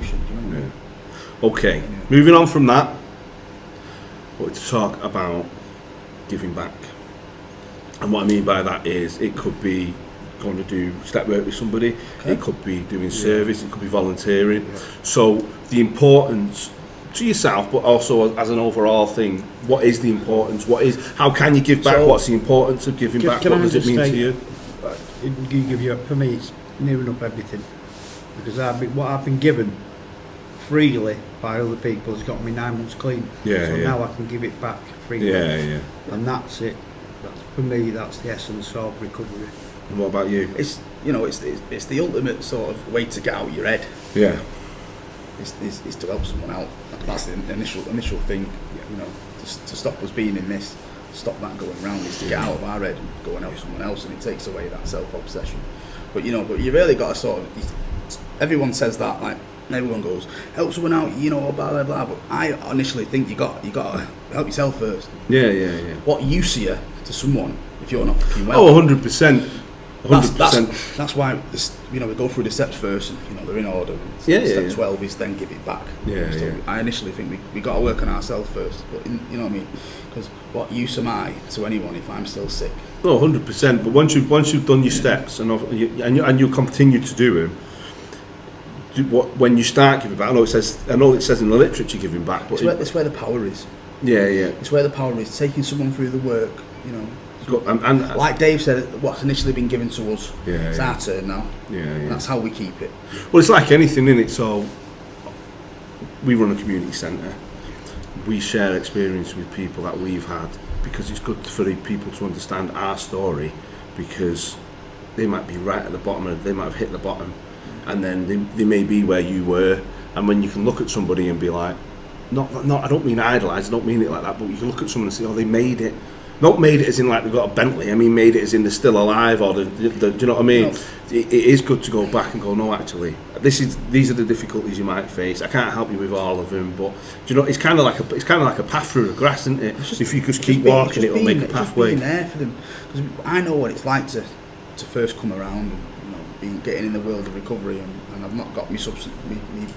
solution. Do you know what I mean? Okay, moving on from that, I want to talk about giving back. And what I mean by that is it could be going to do step work with somebody, it could be doing service, it could be volunteering. So the importance to yourself, but also as an overall thing, what is the importance? How can you give back? So, what's the importance of giving back? What does it mean to you? For me, it's near enough everything, because what I've been given freely by other people has got me 9 months clean. Now I can give it back freely. And that's it. For me, that's the essence of recovery. And what about you? It's it's the ultimate sort of way to get out of your head. Yeah. Is to help someone out. That's the initial thing. You know, to stop us being in this, stop that going round, is to get out of our head and go and help someone else, and it takes away that self-obsession. But you really got to sort of. Everyone says that, like everyone goes help someone out, blah blah blah. But I initially think you got to help yourself first. Yeah. What use are you to someone if you're not fucking well? 100%. 100%. That's why we go through the steps first, and they're in order. Step 12 is then give it back. I initially think we got to work on ourselves first, but you know what I mean? Because what use am I to anyone if I'm still sick? No, 100%. But once you've done your steps and you continue to do them, when you start giving back, I know it says in the literature giving back, but it's where the power is. It's where the power is, taking someone through the work. And like Dave said, what's initially been given to us, it's our turn now. That's how we keep it. Well, it's like anything, isn't it? So we run a community centre. We share experience with people that we've had, because it's good for people to understand our story, because they might be right at the bottom, or they might have hit the bottom, and then they may be where you were. And when you can look at somebody and be like, not I don't mean idolise, I don't mean it like that, but you can look at someone and say, oh, they made it. Not made it as in like they've got a Bentley, I mean made it as in they're still alive, or do you know what I mean? No. It is good to go back and go, no, actually, these are the difficulties you might face. I can't help you with all of them, but it's kind of like a path through the grass, isn't it? If you just keep walking, it'll make a pathway. Just being there for them, because I know what it's like to first come around and getting in the world of recovery, and I've not got me substance,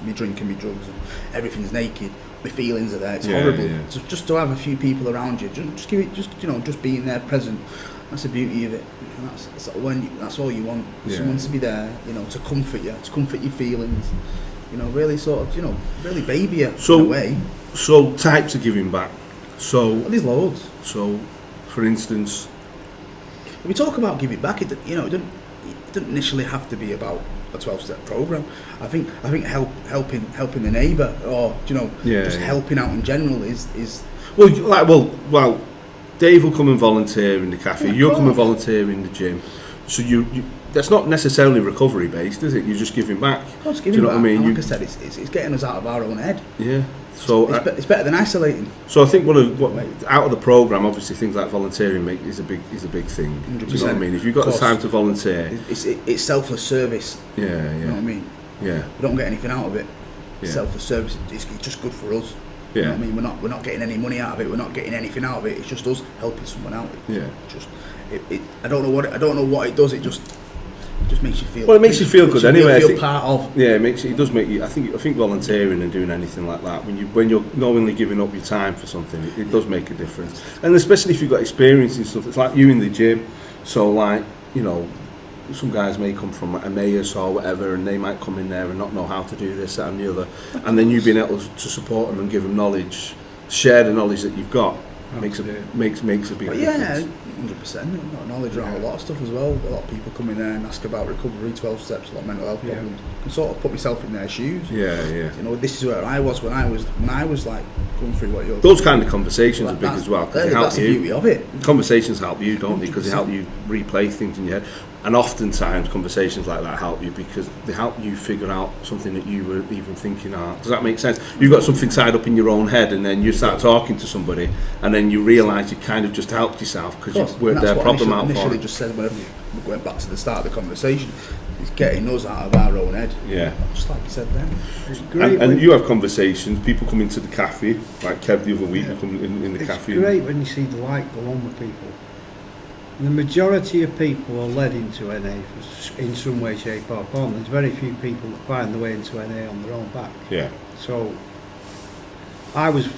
me drinking, me drugs, and everything's naked. My feelings are there. It's horrible. So just to have a few people around you, just give it, just being there, present. That's the beauty of it. And that's all you want. Someone to be there, to comfort you, to comfort your feelings. Really sort of, really baby you in a way. So types of giving back. There's loads. So, for instance, when we talk about giving back, it doesn't initially have to be about a 12-step program. I think helping the neighbour, or just helping out in general is well. Dave will come and volunteer in the cafe. You'll come and volunteer in the gym. So you that's not necessarily recovery based, is it? You're just giving back. It's giving back. What I mean? Like I said, it's getting us out of our own head. Yeah. So it's better than isolating. So I think out of the program, obviously things like volunteering is a big thing. 100%. Do you know what I mean? If you've got the time to volunteer, it's selfless service. Yeah. You know what I mean? Yeah. We don't get anything out of it. Yeah. Selfless service. It's just good for us. Yeah. You know what I mean? We're not getting any money out of it. We're not getting anything out of it. It's just us helping someone out. I don't know what it does. It just makes you feel. Well, it makes you feel good anyway. Feel part of. Yeah, it does make you. I think volunteering and doing anything like that, when you're knowingly giving up your time for something, it does make a difference. And especially if you've got experience in stuff. It's like you in the gym. So some guys may come from Emmaus or whatever, and they might come in there and not know how to do this, that, and the other. And then you've been able to support them and give them knowledge, share the knowledge that you've got. Makes a big difference. Yeah, 100%. Knowledge around a lot of stuff as well. A lot of people come in there and ask about recovery, 12 steps, a lot of mental health problems. I can sort of put myself in their shoes. Yeah. This is where I was when I was like going through what you're. Those kind of conversations are big as well, because they help that's you. The beauty of it. Conversations help you, don't they? 100%. Because they help you replay things in your head. And oftentimes conversations like that help you, because they help you figure out something that you were even thinking of. Does that make sense? You've got something tied up in your own head, and then you start talking to somebody, and then you realise you kind of just helped yourself because you've worked their problem out for initially just said whenever we went back to the start of the conversation, it's getting us out of our own head. Yeah. Just like you said then. It's great. And you have conversations, people come into the cafe, like Kev the other week, come in the cafe. It's great when you see the light go on with people. The majority of people are led into NA in some way, shape or form. There's very few people that find their way into NA on their own back. Yeah. So I was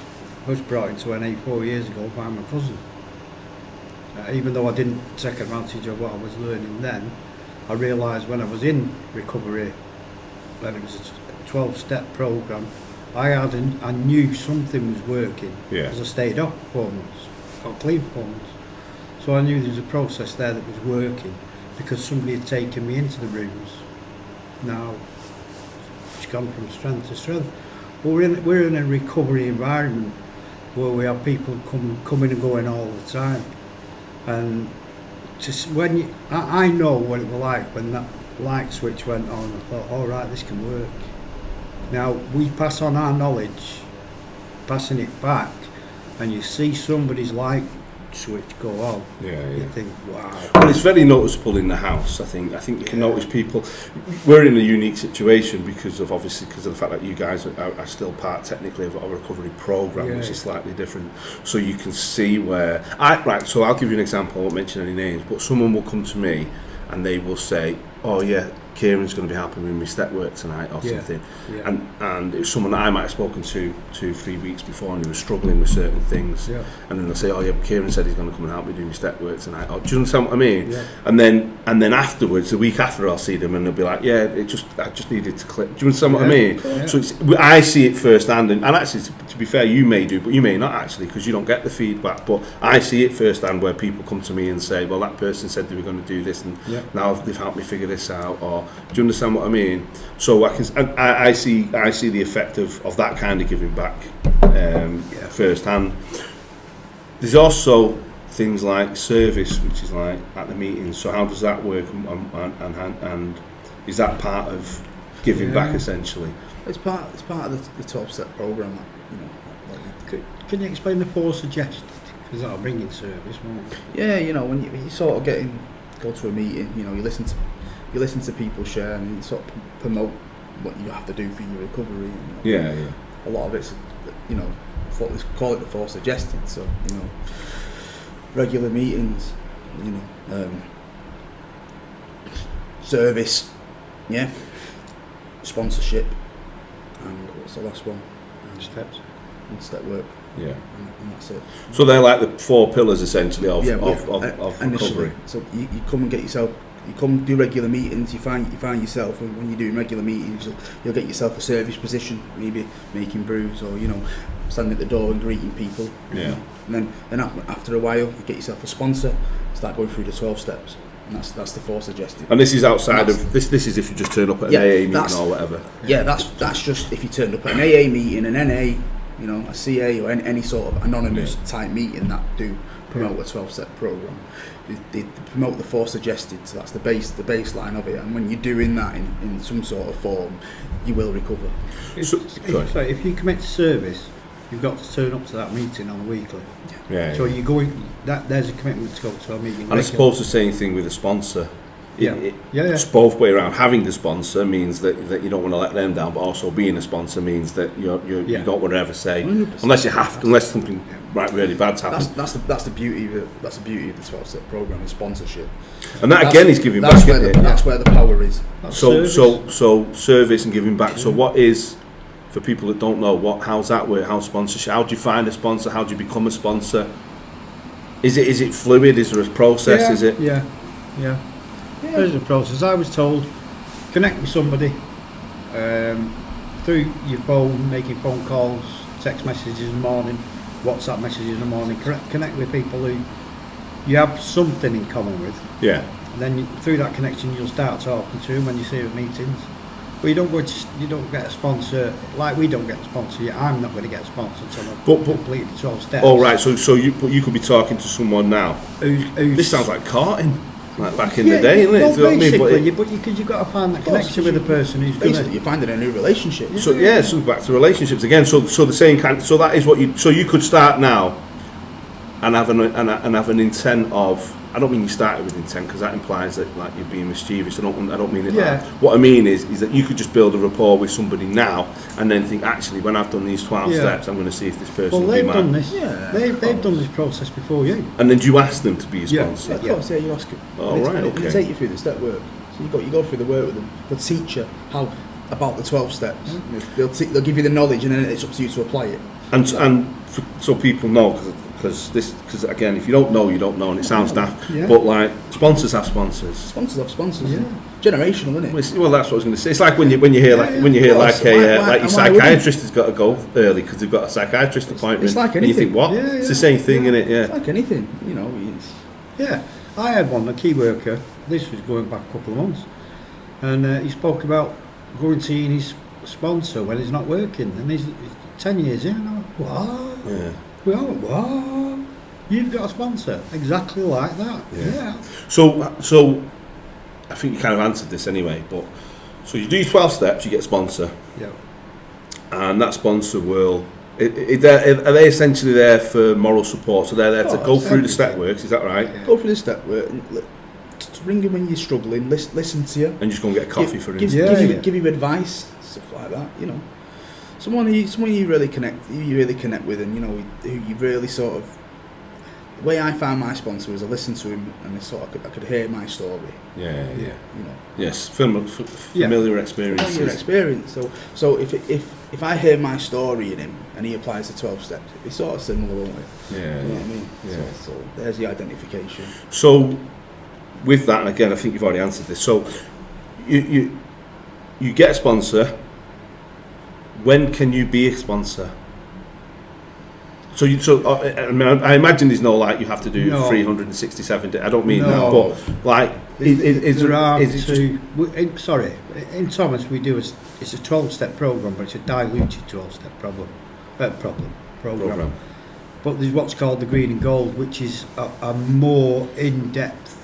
brought into NA 4 years ago by my cousin. Even though I didn't take advantage of what I was learning then, I realised when I was in recovery, when it was a 12-step programme, I knew something was working because I stayed off for 4 months, got clean for 4 months. So I knew there was a process there that was working because somebody had taken me into the rooms. Now it's gone from strength to strength. But we're in a recovery environment where we have people coming and going all the time. And I know what it was like when that light switch went on. I thought, all right, this can work. Now we pass on our knowledge, passing it back, and you see somebody's light switch go on. You think, wow. Well, it's very noticeable in the house. I think you can notice people. We're in a unique situation because of the fact that you guys are still part technically of a recovery program, which is slightly different. So you can see where So I'll give you an example. I won't mention any names, but someone will come to me and they will say, "Oh yeah, Kieran's going to be helping me with my step work tonight," or something. And it was someone that I might have spoken to 2-3 weeks before, and he was struggling with certain things. And then they'll say, "Oh yeah, but Kieran said he's going to come and help me do my step work tonight." Or, do you understand what I mean? And then afterwards, the week after, I'll see them and they'll be like, "Yeah, I just needed to click." Do you understand what I mean? So I see it firsthand, and actually, to be fair, you may do, but you may not actually, because you don't get the feedback. But I see it firsthand where people come to me and say, "Well, that person said they were going to do this, and now they've helped me figure this out." Or, do you understand what I mean? So I see the effect of that kind of giving back firsthand. There's also things like service, which is like at the meetings. So how does that work, and is that part of giving back essentially? It's part of the 12-step program. Can you explain the 4 suggested? Because that'll bring in service, won't it? Yeah, when you sort of go to a meeting, you listen to people share and you sort of promote what you have to do for your recovery. A lot of it's, let's call it the 4 suggested. So, regular meetings, service, sponsorship, and what's the last one? Steps. And step work. And that's it. So they're like the 4 pillars essentially of recovery. So you come and get yourself. You come do regular meetings. You find yourself when you're doing regular meetings, you'll get yourself a service position, maybe making brews or standing at the door and greeting people. And then after a while, you get yourself a sponsor. Start going through the 12 steps, and that's the 4 suggested. And this is outside of this. This is if you just turn up at an AA meeting or whatever. Yeah, that's just if you turned up at an AA meeting, an NA, a CA or any sort of anonymous type meeting that do promote a 12-step program. They promote the 4 suggested, so that's the baseline of it. And when you're doing that in some sort of form, you will recover. So if you commit to service, you've got to turn up to that meeting on a weekly. So you're going. There's a commitment to go to a meeting. And I suppose the same thing with a sponsor. It's both way around. Having the sponsor means that you don't want to let them down, but also being a sponsor means that you don't want to ever say 100%. unless something really bad's happened. That's the beauty of it. That's the beauty of the 12-step program is sponsorship. And that again is giving back. That's where the power is. So service and giving back. So what is, for people that don't know, how's that work? How's sponsorship? How do you find a sponsor? How do you become a sponsor? Is it fluid? Is there a process? Is it? Yeah. There's a process. I was told, connect with somebody through your phone, making phone calls, text messages in the morning, WhatsApp messages in the morning. Connect with people who you have something in common with. And then through that connection, you'll start talking to them when you see them at meetings. But you don't get a sponsor like we don't get a sponsor. I'm not going to get a sponsor until I've completed the 12 steps. Oh right, so you could be talking to someone now. Who's this sounds like courting. Like back in the day, isn't it? Well, basically, but you've got to find that connection with the person who's basically you're finding a new relationship. So back to relationships again. So the same kind. So that is what you. So you could start now, and have an intent of I don't mean you started with intent, because that implies that like you're being mischievous. I don't mean it. Yeah. Like that. What I mean is that you could just build a rapport with somebody now, and then think, actually, when I've done these 12 steps, I'm going to see if this person will be they've done mine. this. Yeah, They've done this process before you. And then do you ask them to be a Yeah. sponsor? Of course, you ask them. Oh, And right, They okay. take you through the step work. So you go through the work with them. They'll teach you about the 12 steps. They'll give you the knowledge, and then it's up to you to apply it. So people know, because again, if you don't know, you don't know, and it sounds daft. Yeah. But like sponsors have sponsors. Sponsors have sponsors. Yeah. Generational, isn't it? Well, that's what I was going to say. It's like when you hear Of like course. your Why psychiatrist has got to go early because they've got a psychiatrist appointment. It's like and you anything. think, what? Yeah, It's yeah. the same thing, isn't it? It's Yeah. like anything, you know. Yeah, I had one, a key worker. This was going back a couple of months, and he spoke about going to see his sponsor when he's not working, and he's 10 years in. And I went, what? Yeah. Well, what? You've got a sponsor exactly like that. Yeah. So I think you kind of answered this anyway, but so you do 12 steps, you get a sponsor, Yeah. and that sponsor will. Are they essentially there for moral support? So they're there to go through the step works, is that right? Yeah. Go through the step work. To ring him when you're struggling. Listen to you. And just go and get a coffee for him. Give you advice, stuff like that. You know, someone you really connect with, and you know who you really sort of. The way I found my sponsor was I listened to him, and I could hear my story. Yeah. You know. Yes, familiar experiences. Your experience. So if I hear my story in him and he applies the 12 steps, it's sort of similar, won't it? Yeah. You know what I mean? Yeah. So there's the identification. So, with that, and again, I think you've already answered this. So, you get a sponsor. When can you be a sponsor? I imagine there's no like you have to do 367 days. I don't mean that, but like in Thomas we do it's a 12-step program, but it's a diluted 12-step program. But there's what's called the Green and Gold, which is a more in-depth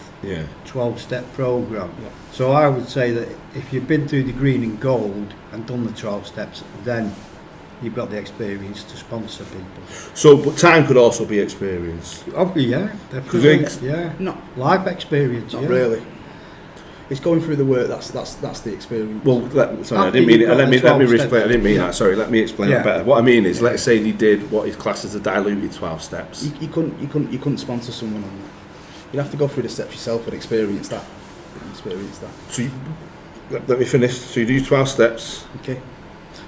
12-step program. Yeah. So I would say that if you've been through the Green and Gold and done the 12 steps, then you've got the experience to sponsor people. So, but time could also be experience. Oh, yeah, definitely. Yeah, Not life experience. Not really. It's going through the work. That's the experience. Well, I didn't mean it. Let me explain. I didn't mean that. Sorry, let me explain it better. What I mean is, let's say he did what is classed as a diluted 12 steps. You couldn't sponsor someone on that. You'd have to go through the steps yourself and experience that. So, let me finish. So you do 12 steps. Okay.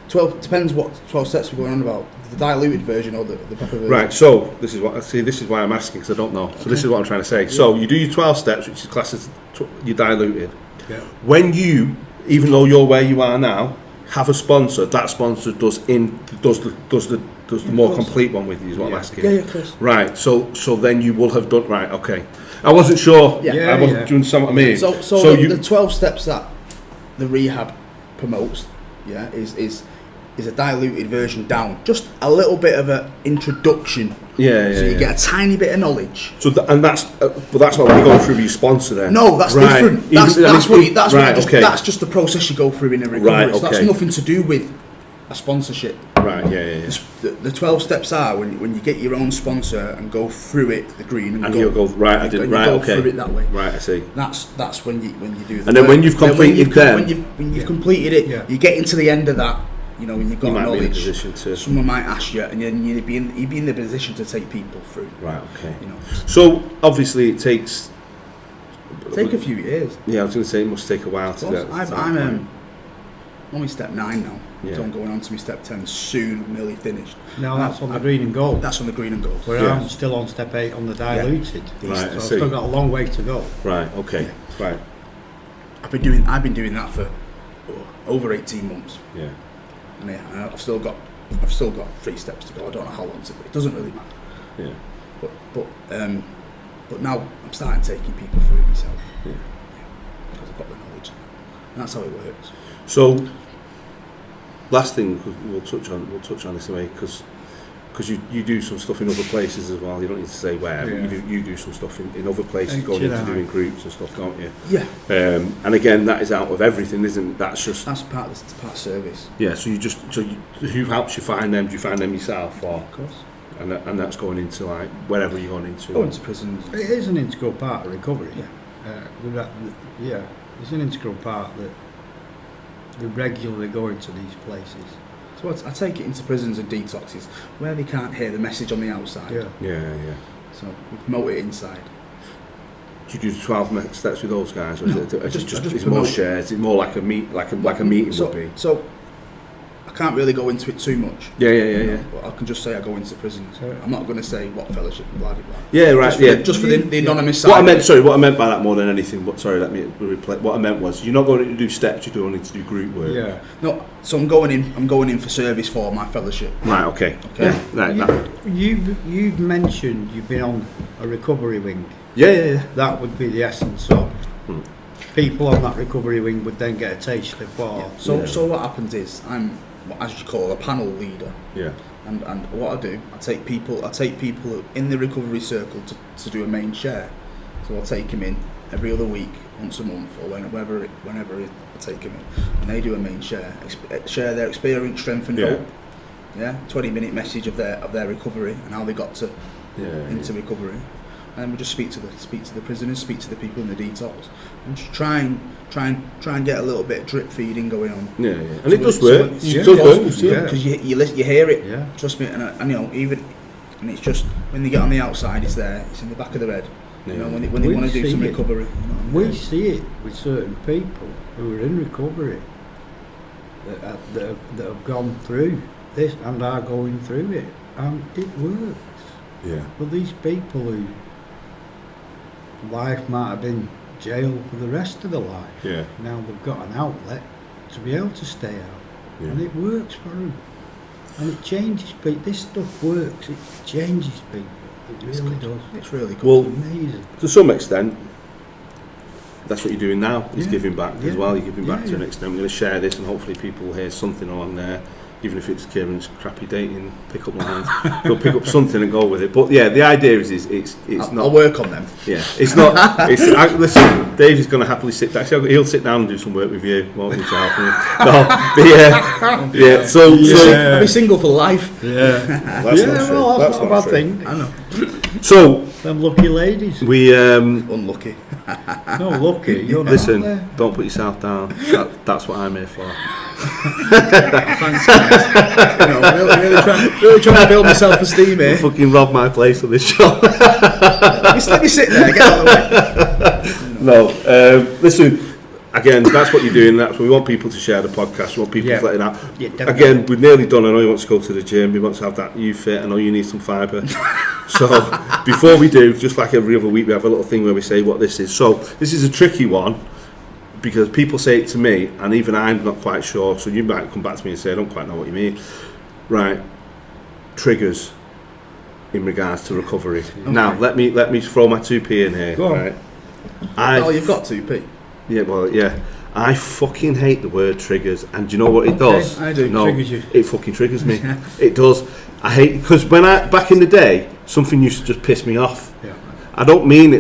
12 depends what 12 steps we're going on about. The diluted version or the proper version. Right. So this is why I'm asking, because I don't know. So this is what I'm trying to say. Yeah. So you do your 12 steps, which is classed as you're diluted. Yeah. When you, even though you're where you are now, have a sponsor, that sponsor does the more complete one with you. Is what I'm asking. Yeah, of course. Right. So then you will have done right. Okay. I wasn't sure. Yeah. I wasn't doing something. I mean. So the 12 steps that the rehab promotes, is a diluted version down. Just a little bit of an introduction. So you get a tiny bit of knowledge. So but that's not what you go through with your sponsor then. No, that's different. That's just the process you go through in a recovery. Right, okay. So that's nothing to do with a sponsorship. Right. Yeah. The 12 steps are when you get your own sponsor and go through it, the green and you'll go right. I didn't. Right. Okay. Through it that way. Right. I see. That's when you do. And then when you've completed when you've completed it, you get into the end of that. You know, when you've got you might knowledge, be in a position to. Someone might ask you, and then you'd be in the position to take people through. Right. Okay. You know. So obviously it takes. Take a few years. Yeah, I was going to say it must take a while to get. I'm only step 9 now. Yeah. So I'm going on to my step 10 soon, nearly finished. Now that's on the Green and Gold. That's on the Green and Gold. Where I'm still on step 8 on the diluted. Right, so I I've see. still got a long way to go. Right. Okay. Right. I've been doing that for over 18 months. Yeah. And I've still got 3 steps to go. I don't know how long to go. It doesn't really matter. Yeah. But now I'm starting taking people through it myself. Yeah. Because I've got the knowledge. And that's how it works. So, last thing we'll touch on this anyway, because you do some stuff in other places as well. You don't need to say where, but you do some stuff in other places, going into doing groups and stuff, don't you? Yeah. And again, that is out of everything, isn't it? That's part of service. Yeah. So who helps you find them? Do you find them yourself, or? Of course. and that's going into like wherever you're going into. Going to prisons. It is an integral part of recovery. Yeah. Yeah, it's an integral part that we regularly go into these places. So I take it into prisons and detoxes where they can't hear the message on the outside. Yeah. So we promote it inside. Do you do 12 steps with those guys, or No, is it I just it's promote- more shared? Is it more like a meeting So, would be? so I can't really go into it too much. Yeah. But I can just say I go into prisons. So- I'm not going to say what fellowship, blah blah blah. Yeah, right. Just for the anonymous side. What I meant by that more than anything. Let me replay. What I meant was, you're not going to do steps. You're only to do group work. Yeah. No, so I'm going in for service for my fellowship. Right. Okay. Okay. Yeah. Right. You've mentioned you've been on a recovery wing. Yeah. That would be the essence of people on that recovery wing would then get a taste of what. So what happens is I'm, as you call, a panel leader. Yeah. And what I do, I take people in the recovery circle to do a main share. So I'll take them in every other week, once a month, or whenever I take them in, and they do a main share, share their experience, strength, and hope. Yeah, 20-minute message of their recovery and how they got to into recovery. And we just speak to the prisoners, speak to the people in the detox, and just try and get a little bit of drip feeding going on. Yeah. And it does work. It does work. Because you hear it. Yeah. Trust me, and you know, and it's just when they get on the outside, it's there. It's in the back of their head. You know, when they want to do some recovery. You know, we see it with certain people who are in recovery that have gone through this and are going through it, and it works. Yeah. But these people who life might have been jail for the rest of their life. Yeah. Now they've got an outlet to be able to stay out, Yeah. and it works for them. And it changes people. This stuff works. It changes people. It really does. it's really good. Well, Amazing. to some extent, that's what you're doing now. Is giving back as Yeah. well. You're giving back to Yeah. an extent. We're going to share this, and hopefully people will hear something along there. Even if it's Kieran's crappy dating pickup lines, they'll pick up something and go with it. But yeah, the idea is it's not. I'll work on them. Yeah, it's not. Listen, Dave's going to happily sit down. He'll sit down and do some work with you, won't he? To help him. No, but yeah. So I'll be single for life. Yeah. that's not true. Well, that's not a bad true. thing. I know. So Them lucky ladies. we Unlucky. No, lucky. You're not listen. there. Don't put yourself down. That's what I'm here for. Thanks, guys. You know, really trying to build my self-esteem here. Fucking rob my place on this show. Let me sit there. Get out of the way. No, listen. Again, that's what you're doing. That's what we want people to share the podcast. We want people to let it out. Yeah, definitely. Again, we're nearly done. I know you want to go to the gym. You want to have that you fit. I know you need some fibre. So before we do, just like every other week, we have a little thing where we say what this is. So this is a tricky one because people say it to me, and even I'm not quite sure. So you might come back to me and say, I don't quite know what you mean. Right? Triggers in regards to recovery. Okay. Now let me throw my 2p in here. Go on. Right? Oh, you've got 2p. Yeah, well, yeah. I fucking hate the word triggers, and do you know what it does? I do. No, Triggers you. it fucking triggers me. It does. I hate because back in the day, something used to just piss me off. Yeah. I don't mean it